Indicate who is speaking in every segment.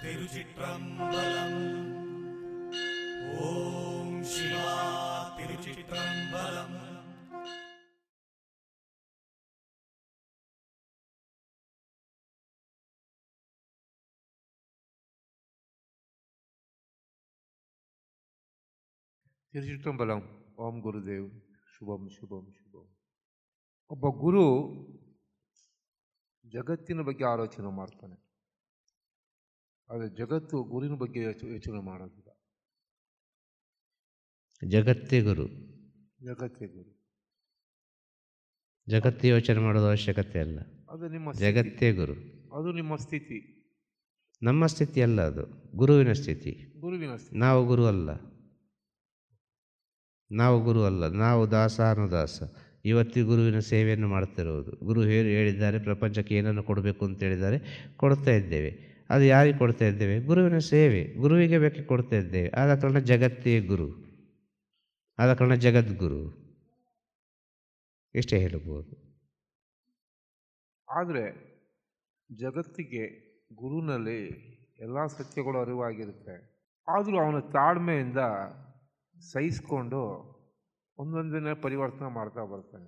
Speaker 1: திருச்சிற்றம்பலம். ஓம் சிவா திருச்சிற்றம்பலம்.
Speaker 2: ತಿರುಚಿಟ್ಟಂಬಲಂ. ಓಂ ಗುರುದೇವ್. ಶುಭಂ ಶುಭಂ ಶುಭಂ. ಒಬ್ಬ ಗುರು ಜಗತ್ತಿನ ಬಗ್ಗೆ ಆಲೋಚನೆ ಮಾಡ್ತಾನೆ, ಆದರೆ ಜಗತ್ತು ಗುರುವಿನ ಬಗ್ಗೆ ಯೋಚನೆ ಮಾಡೋದಿಲ್ಲ.
Speaker 3: ಜಗತ್ತೇ ಗುರು.
Speaker 2: ಜಗತ್ತೇ ಗುರು.
Speaker 3: ಜಗತ್ತು ಯೋಚನೆ ಮಾಡೋದು ಅವಶ್ಯಕತೆ ಅಲ್ಲ,
Speaker 2: ಅದು ನಿಮ್ಮ
Speaker 3: ಜಗತ್ತೇ ಗುರು.
Speaker 2: ಅದು ನಿಮ್ಮ ಸ್ಥಿತಿ,
Speaker 3: ನಮ್ಮ ಸ್ಥಿತಿ ಅಲ್ಲ, ಅದು ಗುರುವಿನ ಸ್ಥಿತಿ.
Speaker 2: ಗುರುವಿನ ಸ್ಥಿತಿ.
Speaker 3: ನಾವು ಗುರು ಅಲ್ಲ, ನಾವು ಗುರು ಅಲ್ಲ, ನಾವು ದಾಸಾನುದಾಸ. ಇವತ್ತಿಗೂ ಗುರುವಿನ ಸೇವೆಯನ್ನು ಮಾಡ್ತಿರೋದು. ಗುರು ಹೇಳಿದ್ದಾರೆ, ಪ್ರಪಂಚಕ್ಕೆ ಏನನ್ನು ಕೊಡಬೇಕು ಅಂತ ಹೇಳಿದ್ದಾರೆ, ಕೊಡ್ತಾ ಇದ್ದೇವೆ. ಅದು ಯಾರಿಗೆ ಕೊಡ್ತಾ ಇದ್ದೇವೆ? ಗುರುವಿನ ಸೇವೆ, ಗುರುವಿಗೆ ಬೇಕೆ ಕೊಡ್ತಾ ಇದ್ದೇವೆ. ಆದ ಕಾರಣ ಜಗತ್ತೇ ಗುರು, ಆದ ಕಾರಣ ಜಗದ್ಗುರು. ಇಷ್ಟೇ ಹೇಳಬಹುದು.
Speaker 2: ಆದರೆ ಜಗತ್ತಿಗೆ ಗುರುನಲ್ಲಿ ಎಲ್ಲ ಸತ್ಯಗಳು ಅರಿವಾಗಿರುತ್ತೆ. ಆದರೂ ಅವನ ತಾಳ್ಮೆಯಿಂದ ಸಹಿಸ್ಕೊಂಡು ಒಂದೊಂದನ್ನೇ ಪರಿವರ್ತನೆ ಮಾಡ್ತಾ ಬರ್ತಾನೆ.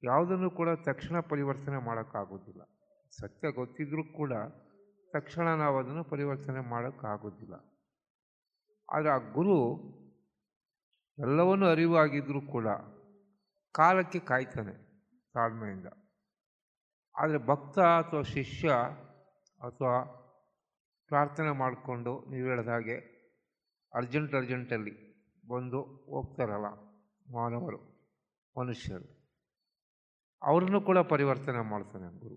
Speaker 2: ಯಾವುದನ್ನು ಕೂಡ ತಕ್ಷಣ ಪರಿವರ್ತನೆ ಮಾಡೋಕ್ಕಾಗೋದಿಲ್ಲ. ಸತ್ಯ ಗೊತ್ತಿದ್ರೂ ಕೂಡ ತಕ್ಷಣ ನಾವು ಅದನ್ನು ಪರಿವರ್ತನೆ ಮಾಡೋಕ್ಕಾಗೋದಿಲ್ಲ. ಆದರೆ ಆ ಗುರು ಎಲ್ಲವನ್ನೂ ಅರಿವಾಗಿದ್ದರೂ ಕೂಡ ಕಾಲಕ್ಕೆ ಕಾಯ್ತಾನೆ ತಾಳ್ಮೆಯಿಂದ. ಆದರೆ ಭಕ್ತ ಅಥವಾ ಶಿಷ್ಯ ಅಥವಾ ಪ್ರಾರ್ಥನೆ ಮಾಡಿಕೊಂಡು ನೀವು ಹೇಳಿದ ಹಾಗೆ ಅರ್ಜೆಂಟಲ್ಲಿ ಬಂದು ಹೋಗ್ತಾರಲ್ಲ ಮಾನವರು, ಮನುಷ್ಯರು, ಅವ್ರನ್ನೂ ಕೂಡ ಪರಿವರ್ತನೆ ಮಾಡ್ತಾನೆ ಗುರು.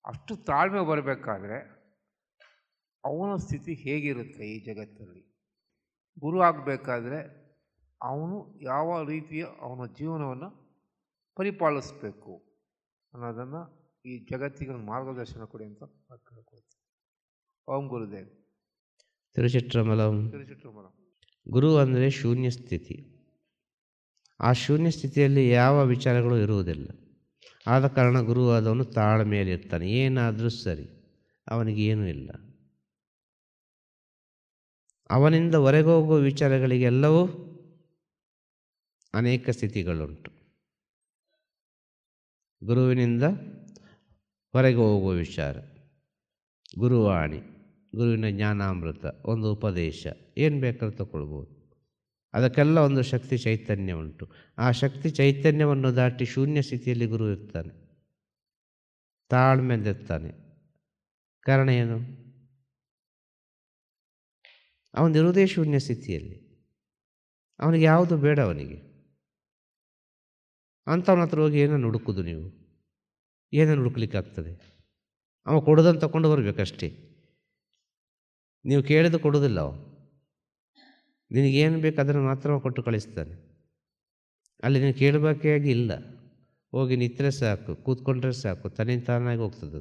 Speaker 2: ಅಷ್ಟು ತಾಳ್ಮೆ ಬರಬೇಕಾದ್ರೆ ಅವನ ಸ್ಥಿತಿ ಹೇಗಿರುತ್ತೆ ಈ ಜಗತ್ತಲ್ಲಿ? ಗುರು ಆಗಬೇಕಾದ್ರೆ ಅವನು ಯಾವ ರೀತಿಯ ಅವನ ಜೀವನವನ್ನು ಪರಿಪಾಲಿಸಬೇಕು ಅನ್ನೋದನ್ನು ಈ ಜಗತ್ತಿಗೆ ಮಾರ್ಗದರ್ಶನ ಕೊಡಿ ಅಂತ ಕೇಳ್ಕೊಳ್ತೀನಿ. ಓಂ ಗುರುದೇವ್.
Speaker 3: ತಿರುಚಿಟ್ರಮಲಂ.
Speaker 2: ತಿರುಚಿಟ್ರಮಲಂ.
Speaker 3: ಗುರು ಅಂದರೆ ಶೂನ್ಯ ಸ್ಥಿತಿ. ಆ ಶೂನ್ಯ ಸ್ಥಿತಿಯಲ್ಲಿ ಯಾವ ವಿಚಾರಗಳು ಇರುವುದಿಲ್ಲ. ಆದ ಕಾರಣ ಗುರು ಆದವನು ತಾಳ್ಮೆಯಲ್ಲಿ ಇರ್ತಾನೆ. ಏನಾದರೂ ಸರಿ, ಅವನಿಗೆ ಏನೂ ಇಲ್ಲ. ಅವನಿಂದ ಹೊರಗೆ ಹೋಗುವ ವಿಚಾರಗಳಿಗೆಲ್ಲವೂ ಅನೇಕ ಸ್ಥಿತಿಗಳುಂಟು. ಗುರುವಿನಿಂದ ಹೊರಗೆ ಹೋಗುವ ವಿಚಾರ, ಗುರುವಾಣಿ, ಗುರುವಿನ ಜ್ಞಾನಾಮೃತ, ಒಂದು ಉಪದೇಶ, ಏನು ಬೇಕಾದ್ರೂ ತಗೊಳ್ಬೋದು. ಅದಕ್ಕೆಲ್ಲ ಒಂದು ಶಕ್ತಿ ಚೈತನ್ಯ ಉಂಟು. ಆ ಶಕ್ತಿ ಚೈತನ್ಯವನ್ನು ದಾಟಿ ಶೂನ್ಯ ಸ್ಥಿತಿಯಲ್ಲಿ ಗುರು ಇರ್ತಾನೆ, ತಾಳ್ಮೆಯಿಂದಿರ್ತಾನೆ. ಕಾರಣ ಏನು? ಅವನಿರುವುದೇ ಶೂನ್ಯ ಸ್ಥಿತಿಯಲ್ಲಿ. ಅವನಿಗೆ ಯಾವುದು ಬೇಡ. ಅವನಿಗೆ ಅಂಥವನ ಹತ್ರ ಹೋಗಿ ಏನನ್ನು ಹುಡುಕುದು ನೀವು? ಏನನ್ನು ಹುಡುಕ್ಲಿಕ್ಕಾಗ್ತದೆ? ಅವ ಕೊಡೋದನ್ನು ತಗೊಂಡು ಬರಬೇಕಷ್ಟೇ. ನೀವು ಕೇಳಿದ್ದು ಕೊಡೋದಿಲ್ಲ ಅವ. ನಿನಗೇನು ಬೇಕು ಅದನ್ನು ಮಾತ್ರ ಕೊಟ್ಟು ಕಳಿಸ್ತಾನೆ. ಅಲ್ಲಿ ನೀವು ಕೇಳಬೇಕಾಗಿ ಇಲ್ಲ. ಹೋಗಿ ನಿಂತರೆ ಸಾಕು, ಕೂತ್ಕೊಂಡ್ರೆ ಸಾಕು, ತನ್ನಿಂದ ತಾನಾಗಿ ಹೋಗ್ತದೆ. ಅದು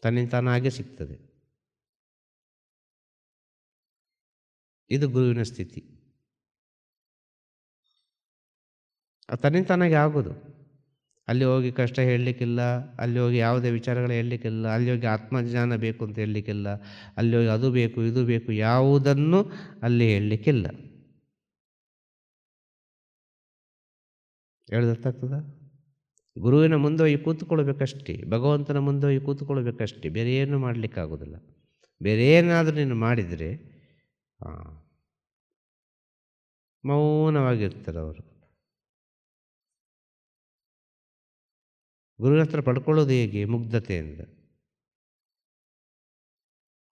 Speaker 3: ತನ್ನಿಂದ ತಾನಾಗೆ ಸಿಗ್ತದೆ. ಇದು ಗುರುವಿನ ಸ್ಥಿತಿ. ತನ್ನಿಂದ ತಾನಾಗಿ ಆಗೋದು. ಅಲ್ಲಿ ಹೋಗಿ ಕಷ್ಟ ಹೇಳಲಿಕ್ಕಿಲ್ಲ, ಅಲ್ಲಿ ಹೋಗಿ ಯಾವುದೇ ವಿಚಾರಗಳು ಹೇಳಲಿಕ್ಕಿಲ್ಲ, ಅಲ್ಲಿ ಹೋಗಿ ಆತ್ಮಜ್ಞಾನ ಬೇಕು ಅಂತ ಹೇಳಲಿಕ್ಕಿಲ್ಲ, ಅಲ್ಲಿ ಹೋಗಿ ಅದು ಬೇಕು ಇದು ಬೇಕು ಯಾವುದನ್ನು ಅಲ್ಲಿ ಹೇಳಲಿಕ್ಕಿಲ್ಲ. ಹೇಳ್ದತ್ತಾಗ್ತದ? ಗುರುವಿನ ಮುಂದೆ ಹೋಗಿ ಕೂತ್ಕೊಳ್ಬೇಕಷ್ಟೇ, ಭಗವಂತನ ಮುಂದೆ ಹೋಗಿ ಕೂತ್ಕೊಳ್ಬೇಕಷ್ಟೇ. ಬೇರೆ ಏನು ಮಾಡಲಿಕ್ಕಾಗೋದಿಲ್ಲ. ಬೇರೆ ಏನಾದರೂ ನೀನು ಮಾಡಿದರೆ ಮೌನವಾಗಿರ್ತಾರೆ ಅವರು. ಗುರುವಿನ ಹತ್ರ ಪಡ್ಕೊಳ್ಳೋದು ಹೇಗೆ? ಮುಗ್ಧತೆಯಿಂದ.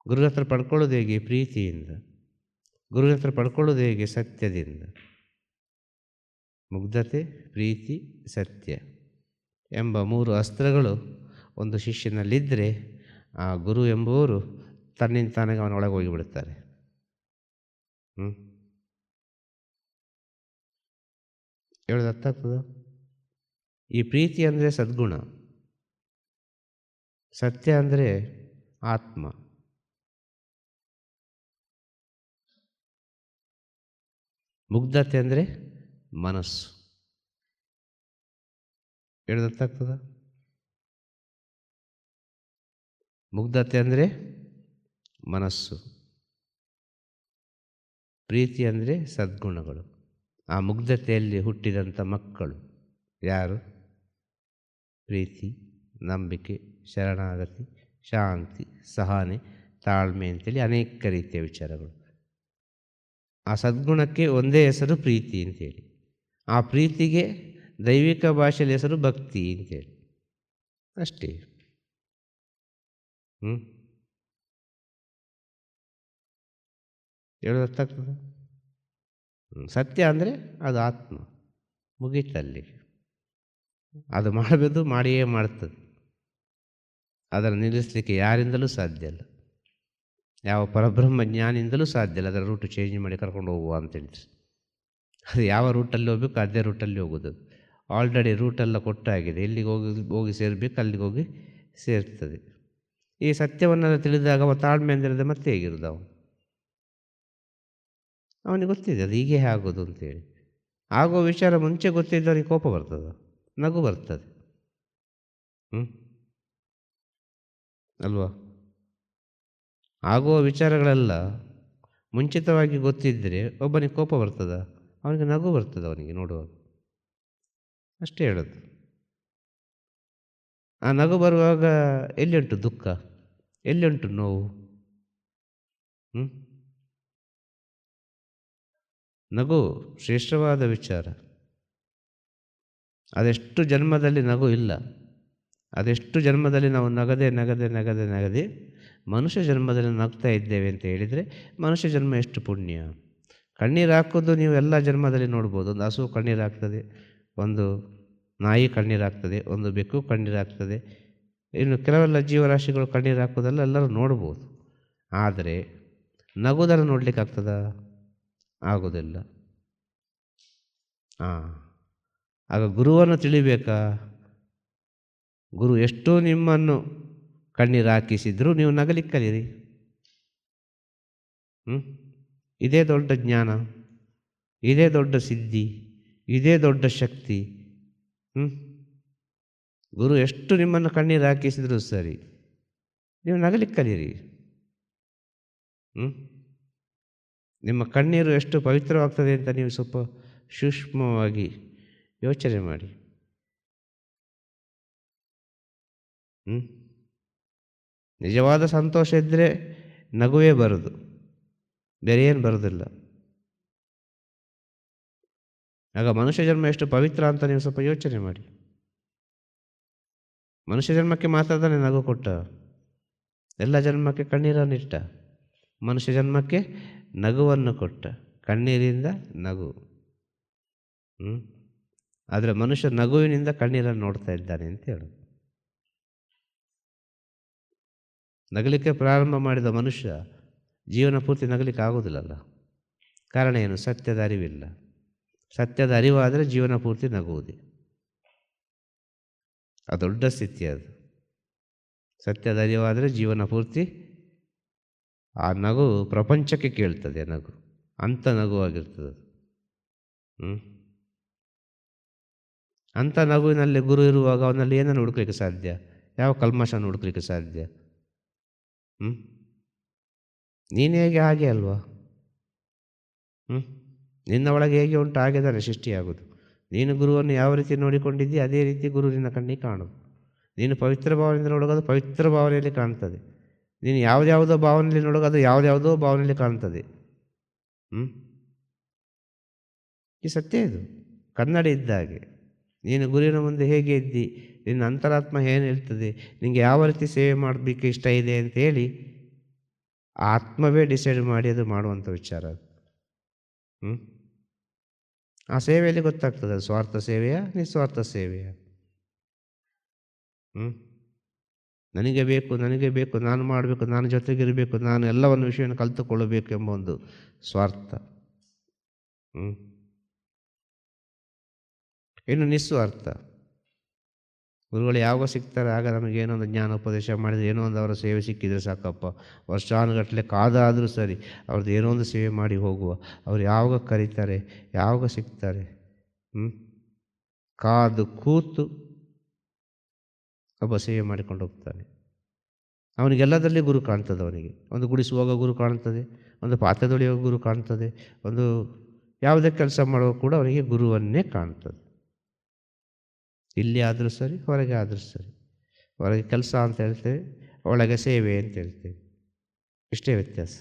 Speaker 3: ಗುರುವಿನ ಹತ್ರ ಪಡ್ಕೊಳ್ಳೋದು ಹೇಗೆ? ಪ್ರೀತಿಯಿಂದ. ಗುರುವಿನ ಹತ್ರ ಪಡ್ಕೊಳ್ಳೋದು ಹೇಗೆ? ಸತ್ಯದಿಂದ. ಮುಗ್ಧತೆ, ಪ್ರೀತಿ, ಸತ್ಯ ಎಂಬ 3 ಅಸ್ತ್ರಗಳು ಒಂದು ಶಿಷ್ಯನಲ್ಲಿದ್ದರೆ ಆ ಗುರು ಎಂಬುವರು ತನ್ನಿಂದ ತಾನಾಗಿ ಅವನ ಒಳಗೆ ಹೋಗಿಬಿಡುತ್ತಾರೆ. ಹೇಳೋದು ಅರ್ಥ ಆಗ್ತದ? ಈ ಪ್ರೀತಿ ಅಂದರೆ ಸದ್ಗುಣ, ಸತ್ಯ ಅಂದರೆ ಆತ್ಮ, ಮುಗ್ಧತೆ ಅಂದರೆ ಮನಸ್ಸು. ಹೇಳೋದು ಅರ್ಥ ಆಗ್ತದ? ಮುಗ್ಧತೆ ಅಂದರೆ ಮನಸ್ಸು, ಪ್ರೀತಿ ಅಂದರೆ ಸದ್ಗುಣಗಳು. ಆ ಮುಗ್ಧತೆಯಲ್ಲಿ ಹುಟ್ಟಿದಂಥ ಮಕ್ಕಳು ಯಾರು? ಪ್ರೀತಿ, ನಂಬಿಕೆ, ಶರಣಾಗತಿ, ಶಾಂತಿ, ಸಹನೆ, ತಾಳ್ಮೆ ಅಂತೇಳಿ ಅನೇಕ ರೀತಿಯ ವಿಚಾರಗಳು. ಆ ಸದ್ಗುಣಕ್ಕೆ ಒಂದೇ ಹೆಸರು ಪ್ರೀತಿ ಅಂತೇಳಿ. ಆ ಪ್ರೀತಿಗೆ ದೈವಿಕ ಭಾಷೆಯಲ್ಲಿ ಹೆಸರು ಭಕ್ತಿ ಅಂತೇಳಿ. ಅಷ್ಟೇ. ಹೇಳೋದು ಅರ್ಥ ಆಗ್ತದೆ? ಸತ್ಯ ಅಂದರೆ ಅದು ಆತ್ಮ, ಮುಗೀತಲ್ಲಿ. ಅದು ಮಾಡಬೇಕು, ಮಾಡಿಯೇ ಮಾಡ್ತದೆ. ಅದನ್ನು ನಿಲ್ಲಿಸಲಿಕ್ಕೆ ಯಾರಿಂದಲೂ ಸಾಧ್ಯ ಇಲ್ಲ. ಯಾವ ಪರಬ್ರಹ್ಮ ಜ್ಞಾನಿಯಿಂದಲೂ ಸಾಧ್ಯ ಇಲ್ಲ ಅದರ ರೂಟು ಚೇಂಜ್ ಮಾಡಿ ಕರ್ಕೊಂಡು ಹೋಗುವ ಅಂತೇಳಿದ್ರೆ. ಅದು ಯಾವ ರೂಟಲ್ಲಿ ಹೋಗ್ಬೇಕು ಅದೇ ರೂಟಲ್ಲಿ ಹೋಗೋದು. ಆಲ್ರೆಡಿ ರೂಟೆಲ್ಲ ಕೊಟ್ಟಾಗಿದೆ. ಎಲ್ಲಿಗೆ ಹೋಗಿ ಸೇರಬೇಕು ಅಲ್ಲಿಗೆ ಹೋಗಿ ಸೇರ್ತದೆ. ಈ ಸತ್ಯವನ್ನೆಲ್ಲ ತಿಳಿದಾಗ ಅವ ತಾಳ್ಮೆ ಅಂದಿರದೆ ಮತ್ತೆ ಹೇಗಿರೋದು ಅವನಿಗೆ ಗೊತ್ತಿದೆ ಅದು ಹೀಗೆ ಆಗೋದು ಅಂತೇಳಿ. ಆಗೋ ವಿಚಾರ ಮುಂಚೆ ಗೊತ್ತಿದ್ದವನಿಗೆ ಕೋಪ ಬರ್ತದೆ, ನಗು ಬರ್ತದೆ. ಅಲ್ವಾ? ಆಗುವ ವಿಚಾರಗಳೆಲ್ಲ ಮುಂಚಿತವಾಗಿ ಗೊತ್ತಿದ್ದರೆ ಒಬ್ಬನಿಗೆ ಕೋಪ ಬರ್ತದ, ಅವನಿಗೆ ನಗು ಬರ್ತದೆ ಅವನಿಗೆ ನೋಡುವಾಗ. ಅಷ್ಟೇ ಹೇಳೋದು. ಆ ನಗು ಬರುವಾಗ ಎಲ್ಲಿ ಉಂಟು ದುಃಖ, ಎಲ್ಲಿ ಉಂಟು ನೋವು? ನಗು ಶ್ರೇಷ್ಠವಾದ ವಿಚಾರ. ಅದೆಷ್ಟು ಜನ್ಮದಲ್ಲಿ ನಗು ಇಲ್ಲ, ಅದೆಷ್ಟು ಜನ್ಮದಲ್ಲಿ ನಾವು ನಗದೆ ನಗದೆ ನಗದೆ ನಗದೆ ಮನುಷ್ಯ ಜನ್ಮದಲ್ಲಿ ನಗ್ತಾ ಇದ್ದೇವೆ ಅಂತ ಹೇಳಿದರೆ ಮನುಷ್ಯ ಜನ್ಮ ಎಷ್ಟು ಪುಣ್ಯ. ಕಣ್ಣೀರು ಹಾಕೋದು ನೀವು ಎಲ್ಲ ಜನ್ಮದಲ್ಲಿ ನೋಡ್ಬೋದು. ಒಂದು ಹಸು ಕಣ್ಣೀರು ಹಾಕ್ತದೆ, ಒಂದು ನಾಯಿ ಕಣ್ಣೀರು ಹಾಕ್ತದೆ, ಒಂದು ಬೆಕ್ಕು ಕಣ್ಣೀರು ಹಾಕ್ತದೆ, ಇನ್ನು ಕೆಲವೆಲ್ಲ ಜೀವರಾಶಿಗಳು ಕಣ್ಣೀರು ಹಾಕೋದೆಲ್ಲ ಎಲ್ಲರೂ ನೋಡ್ಬೋದು. ಆದರೆ ನಗುವುದನ್ನು ನೋಡ್ಲಿಕ್ಕೆ ಆಗ್ತದ? ಆಗೋದಿಲ್ಲ. ಆಗ ಗುರುವನ್ನು ತಿಳಿಬೇಕಾ? ಗುರು ಎಷ್ಟೋ ನಿಮ್ಮನ್ನು ಕಣ್ಣೀರು ಹಾಕಿಸಿದ್ರು ನೀವು ನಗಲಿಕ್ಕೆ ಕಲೀರಿ. ಇದೇ ದೊಡ್ಡ ಜ್ಞಾನ, ಇದೇ ದೊಡ್ಡ ಸಿದ್ಧಿ, ಇದೇ ದೊಡ್ಡ ಶಕ್ತಿ. ಗುರು ಎಷ್ಟು ನಿಮ್ಮನ್ನು ಕಣ್ಣೀರು ಹಾಕಿಸಿದ್ರು ಸರಿ, ನೀವು ನಗಲಿಕ್ಕೆ ಕಲೀರಿ. ನಿಮ್ಮ ಕಣ್ಣೀರು ಎಷ್ಟು ಪವಿತ್ರವಾಗ್ತದೆ ಅಂತ ನೀವು ಸ್ವಲ್ಪ ಸೂಕ್ಷ್ಮವಾಗಿ ಯೋಚನೆ ಮಾಡಿ. ನಿಜವಾದ ಸಂತೋಷ ಇದ್ದರೆ ನಗುವೇ ಬರೋದು, ಬೇರೆ ಏನು ಬರೋದಿಲ್ಲ. ಆಗ ಮನುಷ್ಯ ಜನ್ಮ ಎಷ್ಟು ಪವಿತ್ರ ಅಂತ ನೀವು ಸ್ವಲ್ಪ ಯೋಚನೆ ಮಾಡಿ. ಮನುಷ್ಯ ಜನ್ಮಕ್ಕೆ ಮಾತ್ರ ತಾನೇ ನಗು ಕೊಟ್ಟ, ಎಲ್ಲ ಜನ್ಮಕ್ಕೆ ಕಣ್ಣೀರನ್ನಿಟ್ಟ. ಮನುಷ್ಯ ಜನ್ಮಕ್ಕೆ ನಗುವನ್ನು ಕೊಟ್ಟ, ಕಣ್ಣೀರಿಂದ ನಗು. ಆದರೆ ಮನುಷ್ಯ ನಗುವಿನಿಂದ ಕಣ್ಣೀರನ್ನು ನೋಡ್ತಾ ಇದ್ದಾನೆ ಅಂತ ಹೇಳೋದು. ನಗಲಿಕ್ಕೆ ಪ್ರಾರಂಭ ಮಾಡಿದ ಮನುಷ್ಯ ಜೀವನ ಪೂರ್ತಿ ನಗಲಿಕ್ಕೆ ಆಗೋದಿಲ್ಲಲ್ಲ. ಕಾರಣ ಏನು? ಸತ್ಯದ ಅರಿವಿಲ್ಲ. ಸತ್ಯದ ಅರಿವಾದರೆ ಜೀವನ ಪೂರ್ತಿ ನಗುವುದೇ. ಅದು ದೊಡ್ಡ ಸ್ಥಿತಿ. ಅದು ಸತ್ಯದ ಅರಿವಾದರೆ ಜೀವನ ಪೂರ್ತಿ ಆ ನಗು ಪ್ರಪಂಚಕ್ಕೆ ಕೇಳ್ತದೆ. ನಗು ಅಂಥ ನಗುವಾಗಿರ್ತದೆ. ಅಂಥ ನಗುವಿನಲ್ಲಿ ಗುರು ಇರುವಾಗ ಅವನಲ್ಲಿ ಏನನ್ನು ಹುಡುಕಲಿಕ್ಕೆ ಸಾಧ್ಯ? ಯಾವ ಕಲ್ಮಶವನ್ನು ಹುಡುಕಲಿಕ್ಕೆ ಸಾಧ್ಯ? ನೀನು ಹೇಗೆ ಹಾಗೆ ಅಲ್ವಾ? ನಿನ್ನ ಒಳಗೆ ಹೇಗೆ ಉಂಟು ಹಾಗೆ ತಾನೆ ಸೃಷ್ಟಿಯಾಗೋದು. ನೀನು ಗುರುವನ್ನು ಯಾವ ರೀತಿ ನೋಡಿಕೊಂಡಿದ್ದೀ ಅದೇ ರೀತಿ ಗುರು ನಿನ್ನ ಕಣ್ಣಿಗೆ ಕಾಣೋದು. ನೀನು ಪವಿತ್ರ ಭಾವನೆಯಿಂದ ನೋಡೋದು ಪವಿತ್ರ ಭಾವನೆಯಲ್ಲಿ ಕಾಣ್ತದೆ. ನೀನು ಯಾವುದ್ಯಾವುದೋ ಭಾವನೆಯಲ್ಲಿ ನೋಡೋದು ಯಾವುದ್ಯಾವುದೋ ಭಾವನೆಯಲ್ಲಿ ಕಾಣ್ತದೆ. ಈ ಸತ್ಯ ಇದು, ಕನ್ನಡಿ ಇದ್ದ ಹಾಗೆ. ನೀನು ಗುರುವಿನ ಮುಂದೆ ಹೇಗೆ ಇದ್ದಿ, ನಿನ್ನ ಅಂತರಾತ್ಮ ಏನು ಹೇಳ್ತದೆ, ನಿನಗೆ ಯಾವ ರೀತಿ ಸೇವೆ ಮಾಡಲಿಕ್ಕೆ ಇಷ್ಟ ಇದೆ ಅಂತೇಳಿ ಆತ್ಮವೇ ಡಿಸೈಡ್ ಮಾಡಿ ಅದು ಮಾಡುವಂಥ ವಿಚಾರ ಅದು. ಆ ಸೇವೆಯಲ್ಲಿ ಗೊತ್ತಾಗ್ತದೆ ಅದು ಸ್ವಾರ್ಥ ಸೇವೆಯ ನಿಸ್ವಾರ್ಥ ಸೇವೆಯ. ನನಗೆ ಬೇಕು, ನನಗೆ ಬೇಕು, ನಾನು ಮಾಡಬೇಕು, ನಾನು ಜೊತೆಗಿರಬೇಕು, ನಾನು ಎಲ್ಲವನ್ನು ವಿಷಯವನ್ನು ಕಲಿತುಕೊಳ್ಳಬೇಕು ಎಂಬ ಒಂದು ಸ್ವಾರ್ಥ. ಇನ್ನು ನಿಸ್ವಾರ್ಥ. ಗುರುಗಳು ಯಾವಾಗ ಸಿಗ್ತಾರೆ ಆಗ ನಮಗೇನೋ ಒಂದು ಜ್ಞಾನ ಉಪದೇಶ ಮಾಡಿದರೆ, ಏನೋ ಒಂದು ಅವರ ಸೇವೆ ಸಿಕ್ಕಿದರೆ ಸಾಕಪ್ಪ, ವರ್ಷಾನುಗಟ್ಟಲೆ ಕಾದಾದರೂ ಸರಿ ಅವ್ರದ್ದು ಏನೋ ಒಂದು ಸೇವೆ ಮಾಡಿ ಹೋಗುವ. ಅವ್ರು ಯಾವಾಗ ಕರೀತಾರೆ, ಯಾವಾಗ ಸಿಗ್ತಾರೆ, ಕಾದು ಕೂತು ಒಬ್ಬ ಸೇವೆ ಮಾಡಿಕೊಂಡು ಹೋಗ್ತಾನೆ. ಅವನಿಗೆಲ್ಲದರಲ್ಲಿ ಗುರು ಕಾಣ್ತದೆ. ಅವನಿಗೆ ಒಂದು ಗುಡಿಸುವಾಗ ಗುರು ಕಾಣ್ತದೆ, ಒಂದು ಪಾತ್ರೆ ತೊಳೆಯುವಾಗ ಗುರು ಕಾಣ್ತದೆ, ಒಂದು ಯಾವುದೇ ಕೆಲಸ ಮಾಡುವಾಗ ಕೂಡ ಅವನಿಗೆ ಗುರುವನ್ನೇ ಕಾಣ್ತದೆ. ಇಲ್ಲಿ ಆದರೂ ಸರಿ, ಹೊರಗೆ ಆದರೂ ಸರಿ. ಹೊರಗೆ ಕೆಲಸ ಅಂತ ಹೇಳ್ತೇವೆ, ಒಳಗೆ ಸೇವೆ ಅಂತ ಹೇಳ್ತೇವೆ. ಇಷ್ಟೇ ವ್ಯತ್ಯಾಸ.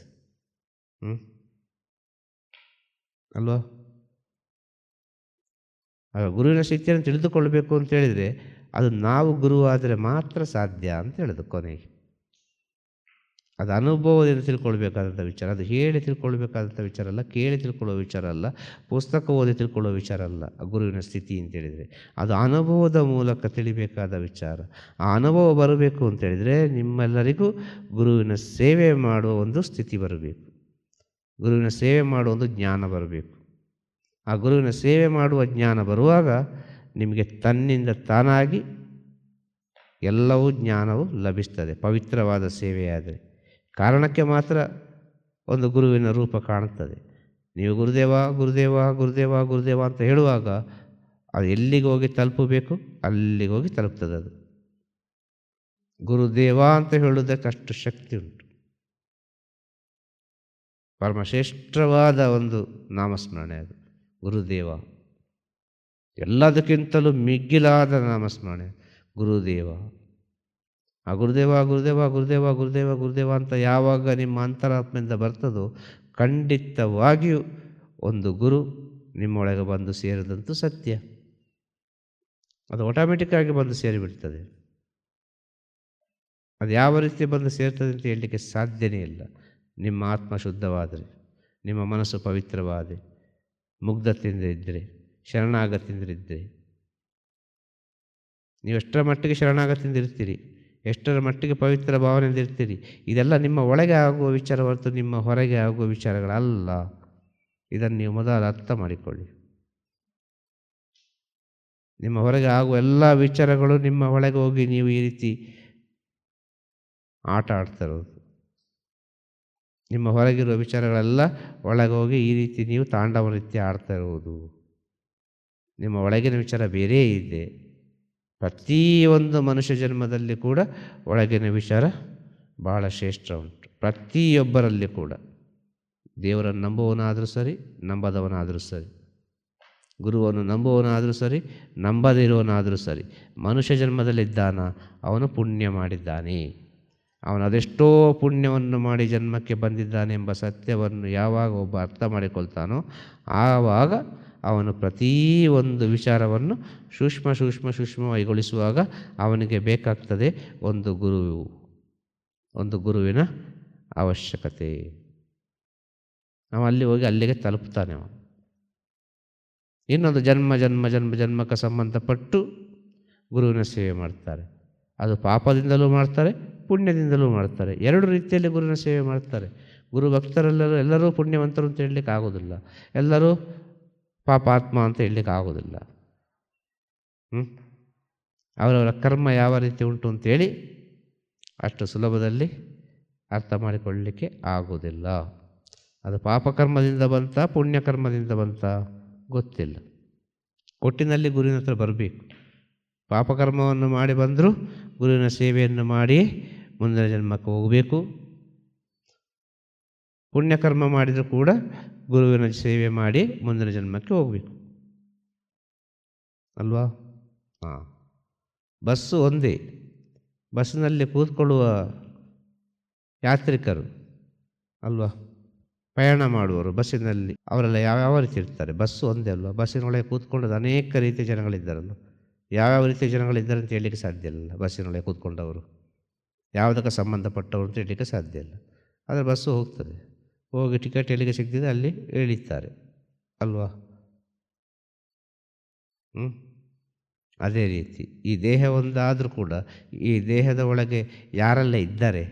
Speaker 3: ಅಲ್ವಾ? ಆಗ ಗುರುವಿನ ಶಕ್ತಿಯನ್ನು ತಿಳಿದುಕೊಳ್ಬೇಕು ಅಂತ ಹೇಳಿದರೆ ಅದು ನಾವು ಗುರು ಆದರೆ ಮಾತ್ರ ಸಾಧ್ಯ ಅಂತ ಹೇಳೋದು ಕೊನೆಗೆ. ಅದು ಅನುಭವದಿಂದ ತಿಳ್ಕೊಳ್ಬೇಕಾದಂಥ ವಿಚಾರ. ಅದು ಹೇಳಿ ತಿಳ್ಕೊಳ್ಬೇಕಾದಂಥ ವಿಚಾರ ಅಲ್ಲ, ಕೇಳಿ ತಿಳ್ಕೊಳ್ಳೋ ವಿಚಾರ ಅಲ್ಲ, ಪುಸ್ತಕ ಓದಿ ತಿಳ್ಕೊಳ್ಳೋ ವಿಚಾರ ಅಲ್ಲ. ಗುರುವಿನ ಸ್ಥಿತಿ ಅಂತೇಳಿದರೆ ಅದು ಅನುಭವದ ಮೂಲಕ ತಿಳಿಬೇಕಾದ ವಿಚಾರ. ಆ ಅನುಭವ ಬರಬೇಕು ಅಂತೇಳಿದರೆ ನಿಮ್ಮೆಲ್ಲರಿಗೂ ಗುರುವಿನ ಸೇವೆ ಮಾಡುವ ಒಂದು ಸ್ಥಿತಿ ಬರಬೇಕು. ಗುರುವಿನ ಸೇವೆ ಮಾಡುವ ಒಂದು ಜ್ಞಾನ ಬರಬೇಕು. ಆ ಗುರುವಿನ ಸೇವೆ ಮಾಡುವ ಜ್ಞಾನ ಬರುವಾಗ ನಿಮಗೆ ತನ್ನಿಂದ ತಾನಾಗಿ ಎಲ್ಲವೂ ಜ್ಞಾನವು ಲಭಿಸ್ತದೆ. ಪವಿತ್ರವಾದ ಸೇವೆಯಾದರೆ ಕಾರಣಕ್ಕೆ ಮಾತ್ರ ಒಂದು ಗುರುವಿನ ರೂಪ ಕಾಣುತ್ತದೆ. ನೀವು ಗುರುದೇವ ಗುರುದೇವ ಗುರುದೇವ ಗುರುದೇವ ಅಂತ ಹೇಳುವಾಗ ಅದು ಎಲ್ಲಿಗೆ ಹೋಗಿ ತಲುಪಬೇಕು ಅಲ್ಲಿಗೆ ಹೋಗಿ ತಲುಪ್ತದೆ. ಅದು ಗುರುದೇವ ಅಂತ ಹೇಳುವುದಕ್ಕೆ ಅಷ್ಟು ಶಕ್ತಿ ಉಂಟು. ಪರಮಶ್ರೇಷ್ಠವಾದ ಒಂದು ನಾಮಸ್ಮರಣೆ ಅದು ಗುರುದೇವ. ಎಲ್ಲದಕ್ಕಿಂತಲೂ ಮಿಗಿಲಾದ ನಾಮಸ್ಮರಣೆ ಗುರುದೇವ. ಆ ಗುರುದೇವ ಗುರುದೇವ ಗುರುದೇವ ಗುರುದೇವ ಗುರುದೇವ ಅಂತ ಯಾವಾಗ ನಿಮ್ಮ ಅಂತರಾತ್ಮೆಯಿಂದ ಬರ್ತದೋ ಖಂಡಿತವಾಗಿಯೂ ಒಂದು ಗುರು ನಿಮ್ಮೊಳಗೆ ಬಂದು ಸೇರಿದಂತೂ ಸತ್ಯ. ಅದು ಆಟೋಮೆಟಿಕ್ಕಾಗಿ ಬಂದು ಸೇರಿಬಿಡ್ತದೆ. ಅದು ಯಾವ ರೀತಿ ಬಂದು ಸೇರ್ತದೆ ಅಂತ ಹೇಳಲಿಕ್ಕೆ ಸಾಧ್ಯನೇ ಇಲ್ಲ. ನಿಮ್ಮ ಆತ್ಮ ಶುದ್ಧವಾದರೆ, ನಿಮ್ಮ ಮನಸ್ಸು ಪವಿತ್ರವಾದರೆ, ಮುಗ್ಧತೆಯಿಂದ ಇದ್ದರೆ, ಶರಣಾಗತಿಯಿಂದ ಇದ್ದರೆ, ನೀವು ಎಷ್ಟರ ಮಟ್ಟಿಗೆ ಶರಣಾಗತಿಯಿಂದ ಇರ್ತೀರಿ, ಎಷ್ಟರ ಮಟ್ಟಿಗೆ ಪವಿತ್ರ ಭಾವನೆಯಿಂದ ಇರ್ತೀರಿ, ಇದೆಲ್ಲ ನಿಮ್ಮ ಒಳಗೆ ಆಗುವ ವಿಚಾರ ಹೊರತು ನಿಮ್ಮ ಹೊರಗೆ ಆಗುವ ವಿಚಾರಗಳಲ್ಲ. ಇದನ್ನು ನೀವು ಮೊದಲು ಅರ್ಥ ಮಾಡಿಕೊಳ್ಳಿ. ನಿಮ್ಮ ಹೊರಗೆ ಆಗುವ ಎಲ್ಲ ವಿಚಾರಗಳು ನಿಮ್ಮ ಒಳಗೆ ಹೋಗಿ ನೀವು ಈ ರೀತಿ ಆಟ ಆಡ್ತಾ ಇರೋದು. ನಿಮ್ಮ ಹೊರಗಿರುವ ವಿಚಾರಗಳೆಲ್ಲ ಒಳಗೆ ಹೋಗಿ ಈ ರೀತಿ ನೀವು ತಾಂಡವ ನೃತ್ಯ ಆಡ್ತಾ ಇರುವುದು. ನಿಮ್ಮ ಒಳಗಿನ ವಿಚಾರ ಬೇರೆ ಇದೆ. ಪ್ರತಿಯೊಂದು ಮನುಷ್ಯ ಜನ್ಮದಲ್ಲಿ ಕೂಡ ಒಳಗಿನ ವಿಚಾರ ಬಹಳ ಶ್ರೇಷ್ಠ ಉಂಟು. ಪ್ರತಿಯೊಬ್ಬರಲ್ಲಿ ಕೂಡ. ದೇವರನ್ನು ನಂಬುವವನಾದರೂ ಸರಿ, ನಂಬದವನಾದರೂ ಸರಿ, ಗುರುವನ್ನು ನಂಬುವವನಾದರೂ ಸರಿ, ನಂಬದಿರುವವನಾದರೂ ಸರಿ, ಮನುಷ್ಯ ಜನ್ಮದಲ್ಲಿದ್ದಾನ ಅವನು ಪುಣ್ಯ ಮಾಡಿದ್ದಾನೆ. ಅವನು ಅದೆಷ್ಟೋ ಪುಣ್ಯವನ್ನು ಮಾಡಿ ಜನ್ಮಕ್ಕೆ ಬಂದಿದ್ದಾನೆ ಎಂಬ ಸತ್ಯವನ್ನು ಯಾವಾಗ ಒಬ್ಬ ಅರ್ಥ ಮಾಡಿಕೊಳ್ತಾನೋ ಆವಾಗ ಅವನು ಪ್ರತಿಯೊಂದು ವಿಚಾರವನ್ನು ಸೂಕ್ಷ್ಮವೈಗೊಳಿಸುವಾಗ ಅವನಿಗೆ ಬೇಕಾಗ್ತದೆ ಒಂದು ಗುರುವಿನ ಅವಶ್ಯಕತೆ. ಅವ ಅಲ್ಲಿ ಹೋಗಿ ಅಲ್ಲಿಗೆ ತಲುಪ್ತಾನೆ. ಅವನು ಇನ್ನೊಂದು ಜನ್ಮಕ್ಕೆ ಸಂಬಂಧಪಟ್ಟು ಗುರುವಿನ ಸೇವೆ ಮಾಡ್ತಾರೆ. ಅದು ಪಾಪದಿಂದಲೂ ಮಾಡ್ತಾರೆ, ಪುಣ್ಯದಿಂದಲೂ ಮಾಡ್ತಾರೆ. ಎರಡು ರೀತಿಯಲ್ಲಿ ಗುರುವಿನ ಸೇವೆ ಮಾಡ್ತಾರೆ. ಗುರು ಎಲ್ಲರೂ ಪುಣ್ಯವಂತರು ಅಂತ ಹೇಳಲಿಕ್ಕೆ ಆಗೋದಿಲ್ಲ, ಎಲ್ಲರೂ ಪಾಪಾತ್ಮ ಅಂತ ಹೇಳಲಿಕ್ಕೆ ಆಗೋದಿಲ್ಲ. ಅವರವರ ಕರ್ಮ ಯಾವ ರೀತಿ ಉಂಟು ಅಂತೇಳಿ ಅಷ್ಟು ಸುಲಭದಲ್ಲಿ ಅರ್ಥ ಮಾಡಿಕೊಳ್ಳಲಿಕ್ಕೆ ಆಗೋದಿಲ್ಲ. ಅದು ಪಾಪಕರ್ಮದಿಂದ ಬಂತ ಪುಣ್ಯಕರ್ಮದಿಂದ ಬಂತ ಗೊತ್ತಿಲ್ಲ. ಒಟ್ಟಿನಲ್ಲಿ ಗುರುವಿನ ಹತ್ರ ಬರಬೇಕು. ಪಾಪಕರ್ಮವನ್ನು ಮಾಡಿ ಬಂದರೂ ಗುರುವಿನ ಸೇವೆಯನ್ನು ಮಾಡಿ ಮುಂದಿನ ಜನ್ಮಕ್ಕೆ ಹೋಗಬೇಕು. ಪುಣ್ಯಕರ್ಮ ಮಾಡಿದರೂ ಕೂಡ ಗುರುವಿನ ಸೇವೆ ಮಾಡಿ ಮುಂದಿನ ಜನ್ಮಕ್ಕೆ ಹೋಗಬೇಕು ಅಲ್ವಾ? ಬಸ್ಸು ಒಂದೇ. ಬಸ್ಸಿನಲ್ಲಿ ಕೂತ್ಕೊಳ್ಳುವ ಯಾತ್ರಿಕರು ಅಲ್ವಾ, ಪ್ರಯಾಣ ಮಾಡುವವರು ಬಸ್ಸಿನಲ್ಲಿ ಅವರೆಲ್ಲ ಯಾವ್ಯಾವ ರೀತಿ ಇರ್ತಾರೆ? ಬಸ್ಸು ಒಂದೇ ಅಲ್ವಾ? ಬಸ್ಸಿನೊಳಗೆ ಕೂತ್ಕೊಂಡದ್ದು ಅನೇಕ ರೀತಿಯ ಜನಗಳಿದ್ದಾರಲ್ಲ. ಯಾವ್ಯಾವ ರೀತಿಯ ಜನಗಳಿದ್ದಾರೆ ಅಂತ ಹೇಳಲಿಕ್ಕೆ ಸಾಧ್ಯ ಇಲ್ಲ. ಬಸ್ಸಿನೊಳಗೆ ಕೂತ್ಕೊಂಡವರು ಯಾವುದಕ್ಕೆ ಸಂಬಂಧಪಟ್ಟವರು ಅಂತ ಹೇಳಲಿಕ್ಕೆ ಸಾಧ್ಯ ಇಲ್ಲ. ಆದರೆ ಬಸ್ಸು ಹೋಗ್ತದೆ, ಹೋಗಿ ಟಿಕೆಟ್ ಎಲ್ಲಿಗೆ ಸಿಗ್ತಿದೆ ಅಲ್ಲಿ ಇಳಿತಾರೆ ಅಲ್ವಾ? ಅದೇ ರೀತಿ ಈ ದೇಹ ಒಂದಾದರೂ ಕೂಡ ಈ ದೇಹದ ಒಳಗೆ ಯಾರೆಲ್ಲ ಇದ್ದಾರೆ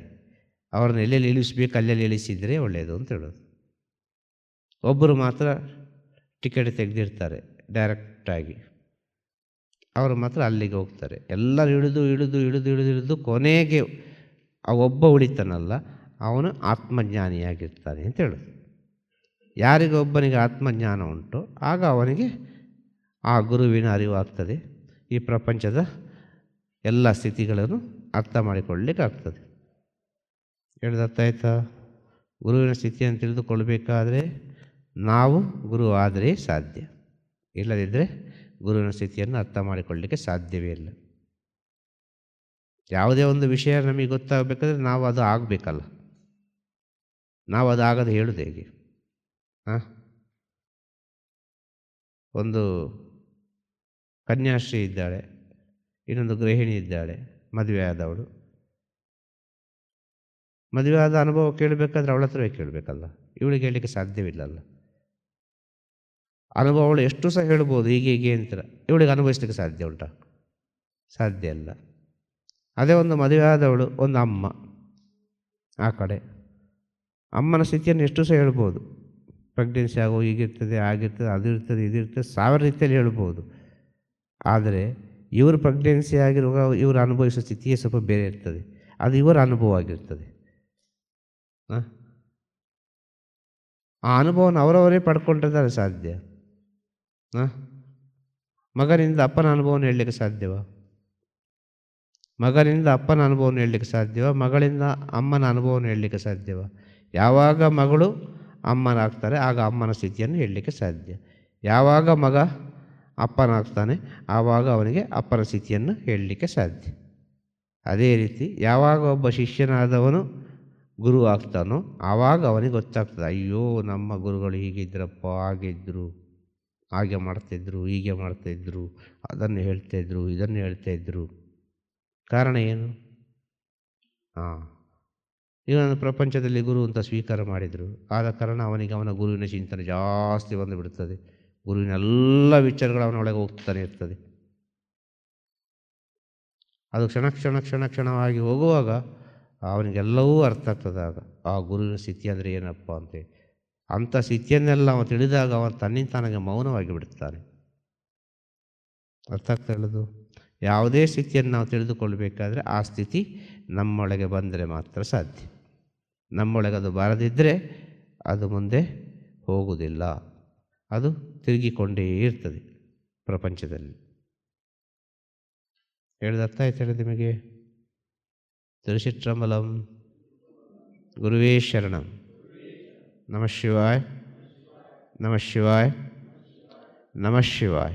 Speaker 3: ಅವ್ರನ್ನ ಎಲ್ಲೆಲ್ಲಿ ಇಳಿಸ್ಬೇಕು ಅಲ್ಲೆಲ್ಲಿ ಇಳಿಸಿದರೆ ಒಳ್ಳೆಯದು ಅಂತ ಹೇಳೋದು. ಒಬ್ಬರು ಮಾತ್ರ ಟಿಕೆಟ್ ತೆಗೆದಿರ್ತಾರೆ ಡೈರೆಕ್ಟಾಗಿ, ಅವರು ಮಾತ್ರ ಅಲ್ಲಿಗೆ ಹೋಗ್ತಾರೆ. ಎಲ್ಲರೂ ಇಳಿದು ಇಳಿದು ಇಳಿದು ಇಳಿದು ಇಳಿದು ಕೊನೆಗೆ ಆ ಒಬ್ಬ ಉಳಿತಾನಲ್ಲ ಅವನು ಆತ್ಮಜ್ಞಾನಿಯಾಗಿರ್ತಾನೆ ಅಂತ ಹೇಳೋದು. ಯಾರಿಗೆ ಒಬ್ಬನಿಗೆ ಆತ್ಮಜ್ಞಾನ ಉಂಟು ಆಗ ಅವನಿಗೆ ಆ ಗುರುವಿನ ಅರಿವಾಗ್ತದೆ. ಈ ಪ್ರಪಂಚದ ಎಲ್ಲ ಸ್ಥಿತಿಗಳನ್ನು ಅರ್ಥ ಮಾಡಿಕೊಳ್ಳಲಿಕ್ಕಾಗ್ತದೆ. ಹೇಳಿದ ಅರ್ಥ ಆಯ್ತಾ? ಗುರುವಿನ ಸ್ಥಿತಿಯನ್ನು ತಿಳಿದುಕೊಳ್ಬೇಕಾದ್ರೆ ನಾವು ಗುರು ಆದರೆ ಸಾಧ್ಯ, ಇಲ್ಲದಿದ್ದರೆ ಗುರುವಿನ ಸ್ಥಿತಿಯನ್ನು ಅರ್ಥ ಮಾಡಿಕೊಳ್ಳಲಿಕ್ಕೆ ಸಾಧ್ಯವೇ ಇಲ್ಲ. ಯಾವುದೇ ಒಂದು ವಿಷಯ ನಮಗೆ ಗೊತ್ತಾಗಬೇಕಾದ್ರೆ ನಾವು ಅದು ಆಗಬೇಕಲ್ಲ, ನಾವು ಅದು ಆಗದೆ ಹೇಳೋದು ಹೇಗೆ? ಒಂದು ಕನ್ಯಾಶ್ರೀ ಇದ್ದಾಳೆ, ಇನ್ನೊಂದು ಗೃಹಿಣಿ ಇದ್ದಾಳೆ, ಮದುವೆ ಆದವಳು. ಮದುವೆ ಆದ ಅನುಭವ ಕೇಳಬೇಕಾದ್ರೆ ಅವಳ ಹತ್ರವೇ ಕೇಳಬೇಕಲ್ಲ, ಇವಳಿಗೆ ಹೇಳಲಿಕ್ಕೆ ಸಾಧ್ಯವಿಲ್ಲಲ್ಲ. ಅನುಭವಗಳು ಎಷ್ಟು ಸಹ ಹೇಳ್ಬೋದು ಹೀಗೆ ಅಂತಾರೆ, ಇವಳಿಗೆ ಅನುಭವಿಸ್ಲಿಕ್ಕೆ ಸಾಧ್ಯ ಉಂಟಾ? ಸಾಧ್ಯ ಇಲ್ಲ. ಅದೇ ಒಂದು ಮದುವೆ ಆದವಳು, ಒಂದು ಅಮ್ಮ, ಆ ಕಡೆ ಅಮ್ಮನ ಸ್ಥಿತಿಯನ್ನು ಎಷ್ಟು ಸಹ ಹೇಳ್ಬೋದು. ಪ್ರೆಗ್ನೆನ್ಸಿ ಆಗೋ ಹೀಗಿರ್ತದೆ, ಆಗಿರ್ತದೆ, ಅದಿರ್ತದೆ, ಇದಿರ್ತದೆ, 1000 ರೀತಿಯಲ್ಲಿ ಹೇಳ್ಬೋದು. ಆದರೆ ಇವರು ಪ್ರೆಗ್ನೆನ್ಸಿ ಆಗಿರುವಾಗ ಇವರು ಅನುಭವಿಸೋ ಸ್ಥಿತಿಯೇ ಸ್ವಲ್ಪ ಬೇರೆ ಇರ್ತದೆ, ಅದು ಇವರ ಅನುಭವ ಆಗಿರ್ತದೆ. ಆ ಅನುಭವನ ಅವರವರೇ ಪಡ್ಕೊಂಡಿರ್ತಾರೆ ಸಾಧ್ಯ. ಮಗನಿಂದ ಅಪ್ಪನ ಅನುಭವನ ಹೇಳಲಿಕ್ಕೆ ಸಾಧ್ಯವಾ? ಮಗನಿಂದ ಅಪ್ಪನ ಅನುಭವನ ಹೇಳಲಿಕ್ಕೆ ಸಾಧ್ಯವಾ? ಮಗಳಿಂದ ಅಮ್ಮನ ಅನುಭವನ ಹೇಳಲಿಕ್ಕೆ ಸಾಧ್ಯವಾ? ಯಾವಾಗ ಮಗಳು ಅಮ್ಮನಾಗ್ತಾರೆ ಆಗ ಅಮ್ಮನ ಸ್ಥಿತಿಯನ್ನು ಹೇಳಲಿಕ್ಕೆ ಸಾಧ್ಯ. ಯಾವಾಗ ಮಗ ಅಪ್ಪನಾಗ್ತಾನೆ ಆವಾಗ ಅವನಿಗೆ ಅಪ್ಪನ ಸ್ಥಿತಿಯನ್ನು ಹೇಳಲಿಕ್ಕೆ ಸಾಧ್ಯ. ಅದೇ ರೀತಿ ಯಾವಾಗ ಒಬ್ಬ ಶಿಷ್ಯನಾದವನು ಗುರು ಆಗ್ತಾನೋ ಆವಾಗ ಅವನಿಗೆ ಗೊತ್ತಾಗ್ತದೆ, ಅಯ್ಯೋ ನಮ್ಮ ಗುರುಗಳು ಹೀಗಿದ್ರಪ್ಪ, ಹಾಗಿದ್ದರು, ಹಾಗೆ ಮಾಡ್ತಾಯಿದ್ರು, ಹೀಗೆ ಮಾಡ್ತಾಯಿದ್ರು, ಅದನ್ನು ಹೇಳ್ತಾಯಿದ್ರು, ಇದನ್ನು ಹೇಳ್ತಾಯಿದ್ರು. ಕಾರಣ ಏನು? ಇವನು ಪ್ರಪಂಚದಲ್ಲಿ ಗುರು ಅಂತ ಸ್ವೀಕಾರ ಮಾಡಿದರು, ಆದ ಕಾರಣ ಅವನಿಗೆ ಅವನ ಗುರುವಿನ ಚಿಂತನೆ ಜಾಸ್ತಿ ಬಂದು ಬಿಡುತ್ತದೆ. ಗುರುವಿನ ಎಲ್ಲ ವಿಚಾರಗಳು ಅವನೊಳಗೆ ಹೋಗ್ತಾನೆ ಇರ್ತದೆ. ಅದು ಕ್ಷಣವಾಗಿ ಹೋಗುವಾಗ ಅವನಿಗೆಲ್ಲವೂ ಅರ್ಥ ಆಗ್ತದೆ. ಆಗ ಆ ಗುರುವಿನ ಸ್ಥಿತಿ ಅಂದರೆ ಏನಪ್ಪ ಅಂತೇಳಿ ಅಂಥ ಸ್ಥಿತಿಯನ್ನೆಲ್ಲ ಅವನು ತಿಳಿದಾಗ ಅವನು ತನ್ನಿಂದ ತಾನಾಗೆ ಮೌನವಾಗಿ ಬಿಡುತ್ತಾನೆ. ಅರ್ಥ ಆಗ್ತಾ ಹೇಳೋದು? ಯಾವುದೇ ಸ್ಥಿತಿಯನ್ನು ನಾವು ತಿಳಿದುಕೊಳ್ಬೇಕಾದ್ರೆ ಆ ಸ್ಥಿತಿ ನಮ್ಮೊಳಗೆ ಬಂದರೆ ಮಾತ್ರ ಸಾಧ್ಯ. ನಮ್ಮೊಳಗೆ ಅದು ಬಾರದಿದ್ದರೆ ಅದು ಮುಂದೆ ಹೋಗುವುದಿಲ್ಲ, ಅದು ತಿರುಗಿಕೊಂಡೇ ಇರ್ತದೆ ಪ್ರಪಂಚದಲ್ಲಿ. ಹೇಳಿದ ಅರ್ಥ ಆಯ್ತು ಹೇಳಿ ನಿಮಗೆ? ತಿರುಚಿಟ್ರಂಬಲಂ. ಗುರುವೇ ಶರಣಂ. ನಮಃ ಶಿವಾಯ, ನಮಃ ಶಿವಾಯ, ನಮಃ ಶಿವಾಯ.